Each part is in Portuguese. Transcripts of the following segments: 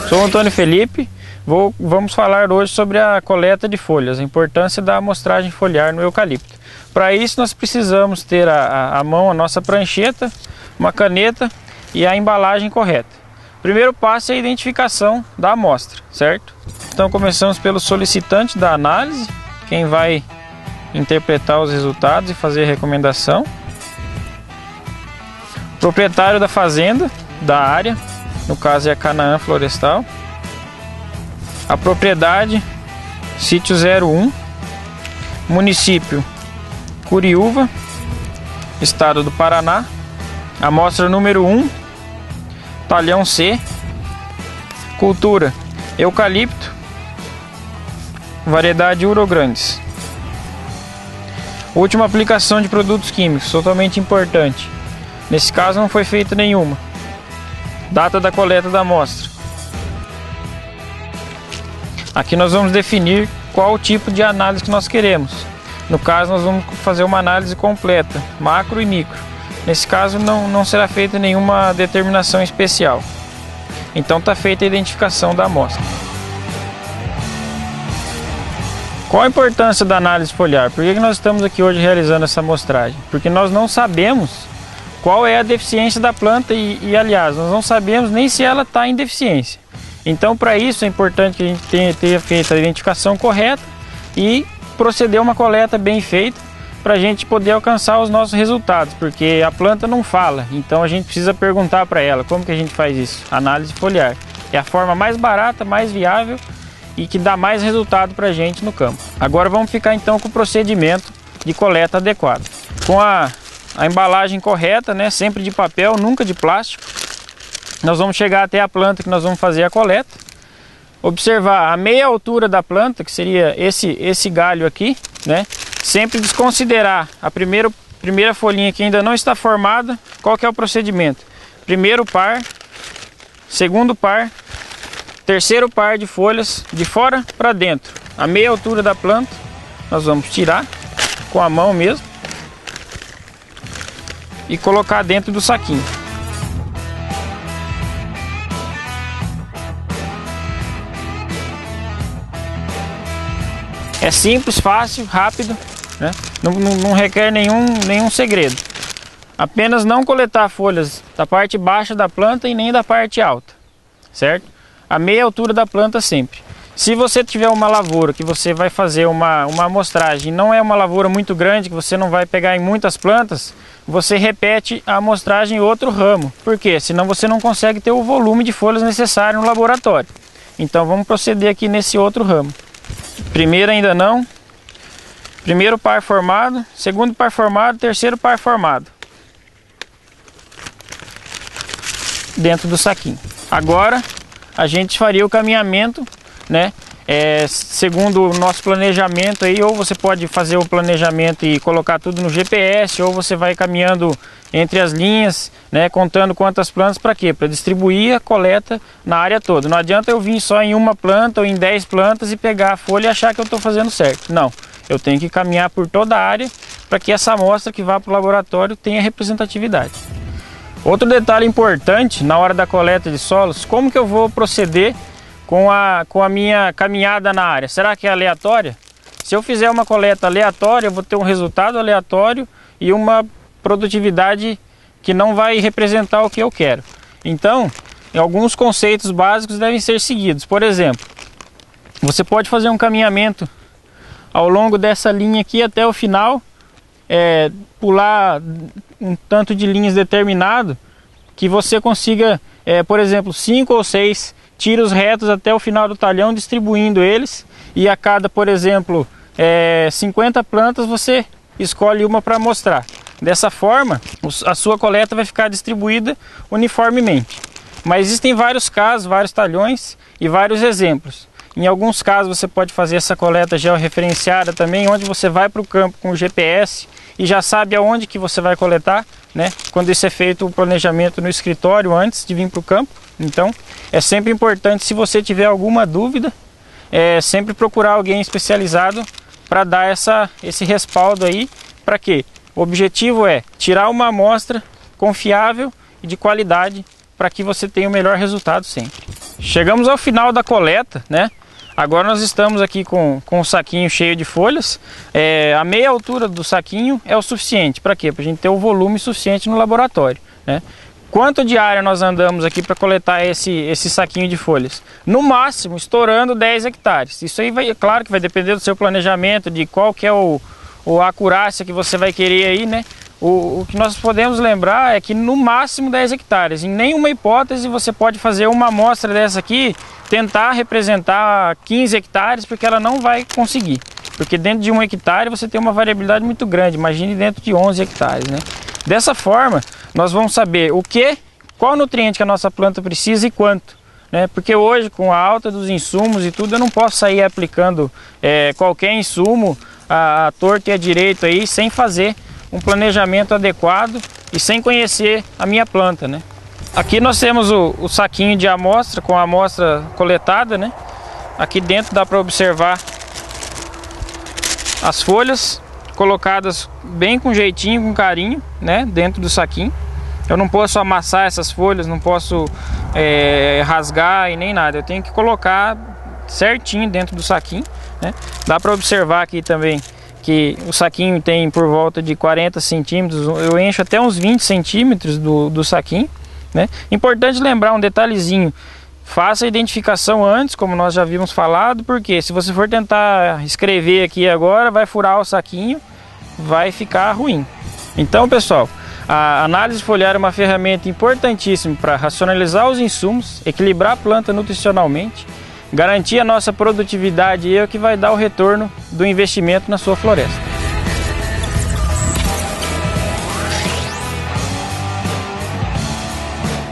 Sou o Antônio Felipe, vamos falar hoje sobre a coleta de folhas, a importância da amostragem foliar no eucalipto. Para isso nós precisamos ter à mão a nossa prancheta, uma caneta e a embalagem correta. O primeiro passo é a identificação da amostra, certo? Então começamos pelo solicitante da análise, quem vai interpretar os resultados e fazer a recomendação. Proprietário da fazenda, da área, no caso é a Canaã Florestal. A propriedade, sítio 01, município Curiúva, estado do Paraná. Amostra número 1, talhão C. Cultura, eucalipto, variedade Urograndes. Última aplicação de produtos químicos, totalmente importante. Nesse caso não foi feita nenhuma. Data da coleta da amostra. Aqui nós vamos definir qual o tipo de análise que nós queremos. No caso nós vamos fazer uma análise completa, macro e micro. Nesse caso não será feita nenhuma determinação especial. Então está feita a identificação da amostra. Qual a importância da análise foliar? Por que nós estamos aqui hoje realizando essa amostragem? Porque nós não sabemos qual é a deficiência da planta e aliás, nós não sabemos nem se ela está em deficiência. Então, para isso é importante que a gente tenha feito a identificação correta e proceder a uma coleta bem feita para a gente poder alcançar os nossos resultados, porque a planta não fala, então a gente precisa perguntar para ela como que a gente faz isso. Análise foliar é a forma mais barata, mais viável e que dá mais resultado para a gente no campo. Agora vamos ficar então com o procedimento de coleta adequado. Com a embalagem correta, né, sempre de papel, nunca de plástico. Nós vamos chegar até a planta que nós vamos fazer a coleta. Observar a meia altura da planta, que seria esse galho aqui, né? Sempre desconsiderar a primeira folhinha que ainda não está formada. Qual que é o procedimento? Primeiro par, segundo par, terceiro par de folhas de fora para dentro. A meia altura da planta nós vamos tirar com a mão mesmo e colocar dentro do saquinho. É simples, fácil, rápido, né? Não requer nenhum segredo. Apenas não coletar folhas da parte baixa da planta e nem da parte alta, certo? A meia altura da planta sempre. Se você tiver uma lavoura que você vai fazer uma amostragem, não é uma lavoura muito grande, que você não vai pegar em muitas plantas, você repete a amostragem em outro ramo. Por quê? Senão você não consegue ter o volume de folhas necessário no laboratório. Então vamos proceder aqui nesse outro ramo. Primeiro ainda não. Primeiro par formado, segundo par formado, terceiro par formado. Dentro do saquinho. Agora a gente faria o caminhamento, né? Segundo o nosso planejamento aí, ou você pode fazer o planejamento e colocar tudo no GPS, ou você vai caminhando entre as linhas, né, contando quantas plantas. Para quê? Para distribuir a coleta na área toda. Não adianta eu vir só em uma planta ou em 10 plantas e pegar a folha e achar que eu estou fazendo certo. Não, eu tenho que caminhar por toda a área para que essa amostra que vá para o laboratório tenha representatividade. Outro detalhe importante na hora da coleta de solos: como que eu vou proceder com a minha caminhada na área? Será que é aleatória? Se eu fizer uma coleta aleatória, eu vou ter um resultado aleatório e uma produtividade que não vai representar o que eu quero. Então, alguns conceitos básicos devem ser seguidos. Por exemplo, você pode fazer um caminhamento ao longo dessa linha aqui até o final, pular um tanto de linhas determinado, que você consiga, por exemplo, 5 ou 6 tiros retos até o final do talhão, distribuindo eles, e a cada, por exemplo, 50 plantas você escolhe uma para mostrar. Dessa forma, a sua coleta vai ficar distribuída uniformemente. Mas existem vários casos, vários talhões e vários exemplos. Em alguns casos você pode fazer essa coleta georreferenciada também, onde você vai para o campo com o GPS e já sabe aonde que você vai coletar, né? Quando isso é feito o planejamento no escritório antes de vir para o campo. Então é sempre importante, se você tiver alguma dúvida, sempre procurar alguém especializado para dar esse respaldo aí. Para quê? O objetivo é tirar uma amostra confiável e de qualidade para que você tenha o melhor resultado sempre. Chegamos ao final da coleta, né? Agora nós estamos aqui com o saquinho cheio de folhas. A meia altura do saquinho é o suficiente. Para quê? Para a gente ter o volume suficiente no laboratório, né? Quanto de área nós andamos aqui para coletar esse saquinho de folhas? No máximo, estourando 10 hectares. Isso aí, claro que vai depender do seu planejamento, de qual que é a acurácia que você vai querer aí, né? O que nós podemos lembrar é que no máximo 10 hectares. Em nenhuma hipótese você pode fazer uma amostra dessa aqui, tentar representar 15 hectares, porque ela não vai conseguir. Porque dentro de 1 hectare você tem uma variabilidade muito grande, imagine dentro de 11 hectares, né? Dessa forma, nós vamos saber qual nutriente que a nossa planta precisa e quanto, né? Porque hoje, com a alta dos insumos e tudo, eu não posso sair aplicando qualquer insumo à torta e à direito aí, sem fazer um planejamento adequado e sem conhecer a minha planta, né? Aqui nós temos o saquinho de amostra, com a amostra coletada, né? Aqui dentro dá para observar as folhas colocadas bem com jeitinho, com carinho, né? Dentro do saquinho. Eu não posso amassar essas folhas, não posso rasgar e nem nada. Eu tenho que colocar certinho dentro do saquinho, né? Dá para observar aqui também que o saquinho tem por volta de 40 centímetros, eu encho até uns 20 centímetros do saquinho, né? Importante lembrar um detalhezinho: faça a identificação antes, como nós já havíamos falado, porque se você for tentar escrever aqui agora, vai furar o saquinho, vai ficar ruim. Então, pessoal, a análise foliar é uma ferramenta importantíssima para racionalizar os insumos, equilibrar a planta nutricionalmente, garantir a nossa produtividade, e é o que vai dar o retorno do investimento na sua floresta.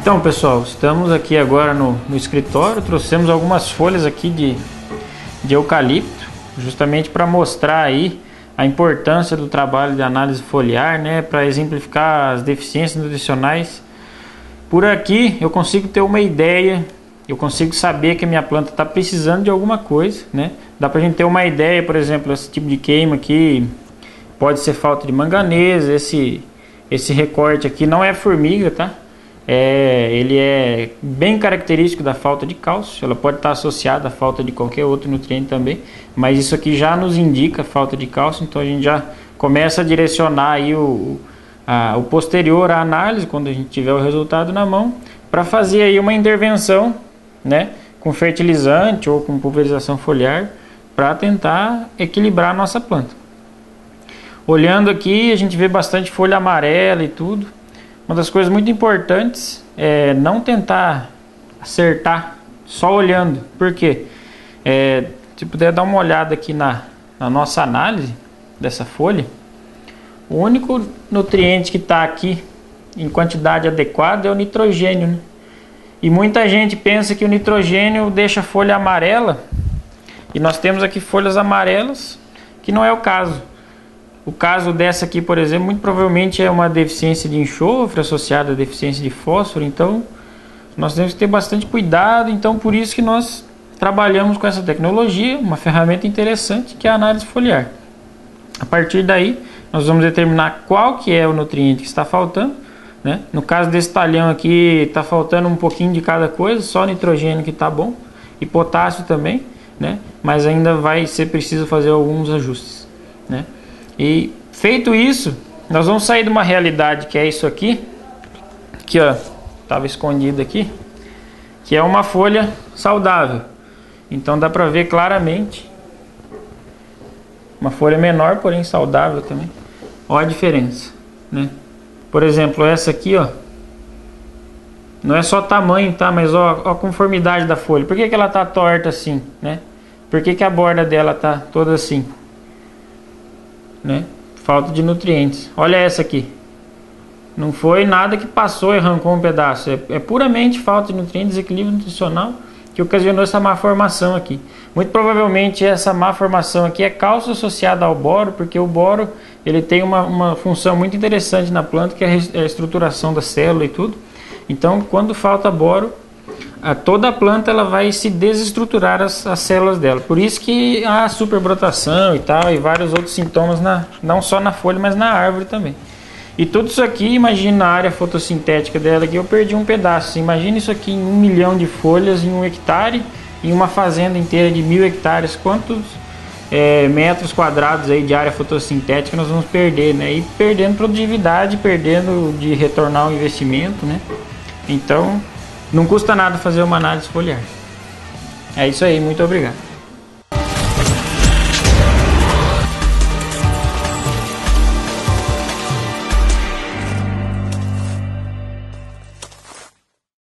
Então, pessoal, estamos aqui agora no escritório. Trouxemos algumas folhas aqui de eucalipto, justamente para mostrar aí a importância do trabalho de análise foliar, né, para exemplificar as deficiências nutricionais. Por aqui eu consigo ter uma ideia, eu consigo saber que a minha planta está precisando de alguma coisa, né? Dá para a gente ter uma ideia, por exemplo, esse tipo de queima aqui pode ser falta de manganês. Esse recorte aqui não é formiga, tá? Ele é bem característico da falta de cálcio. Ela pode estar associada à falta de qualquer outro nutriente também, mas isso aqui já nos indica falta de cálcio. Então a gente já começa a direcionar aí o posterior à análise, quando a gente tiver o resultado na mão, para fazer aí uma intervenção, né, com fertilizante ou com pulverização foliar, para tentar equilibrar a nossa planta. Olhando aqui, a gente vê bastante folha amarela e tudo. Uma das coisas muito importantes é não tentar acertar só olhando. Por quê? Se puder dar uma olhada aqui na nossa análise dessa folha, o único nutriente que está aqui em quantidade adequada é o nitrogênio, né? E muita gente pensa que o nitrogênio deixa a folha amarela, e nós temos aqui folhas amarelas, que não é o caso. O caso dessa aqui, por exemplo, muito provavelmente é uma deficiência de enxofre associada à deficiência de fósforo. Então nós temos que ter bastante cuidado. Então por isso que nós trabalhamos com essa tecnologia, uma ferramenta interessante, que é a análise foliar. A partir daí nós vamos determinar qual que é o nutriente que está faltando, né? No caso desse talhão aqui, está faltando um pouquinho de cada coisa, só nitrogênio que está bom, e potássio também, né? Mas ainda vai ser preciso fazer alguns ajustes, né? E feito isso, nós vamos sair de uma realidade que é isso aqui, que ó, estava escondido aqui, que é uma folha saudável. Então dá para ver claramente uma folha menor, porém saudável também. Olha a diferença, né? Por exemplo, essa aqui, ó, não é só tamanho, tá? Mas ó a conformidade da folha. Por que ela tá torta assim, né? Por que a borda dela tá toda assim, né? Falta de nutrientes. Olha essa aqui. Não foi nada que passou e arrancou um pedaço. É puramente falta de nutrientes, desequilíbrio nutricional, que ocasionou essa má formação aqui. Muito provavelmente essa má formação aqui é cálcio associada ao boro, porque o boro ele tem uma função muito interessante na planta, que é a estruturação da célula e tudo. Então, quando falta boro, toda a planta ela vai se desestruturar as células dela. Por isso que há superbrotação e tal, e vários outros sintomas, não só na folha, mas na árvore também. E tudo isso aqui, imagina a área fotossintética dela aqui, eu perdi um pedaço. Imagina isso aqui em 1 milhão de folhas em 1 hectare, em uma fazenda inteira de 1000 hectares. Quantos metros quadrados aí de área fotossintética nós vamos perder, né? E perdendo produtividade, perdendo de retornar o investimento, né? Então, não custa nada fazer uma análise foliar. É isso aí, muito obrigado.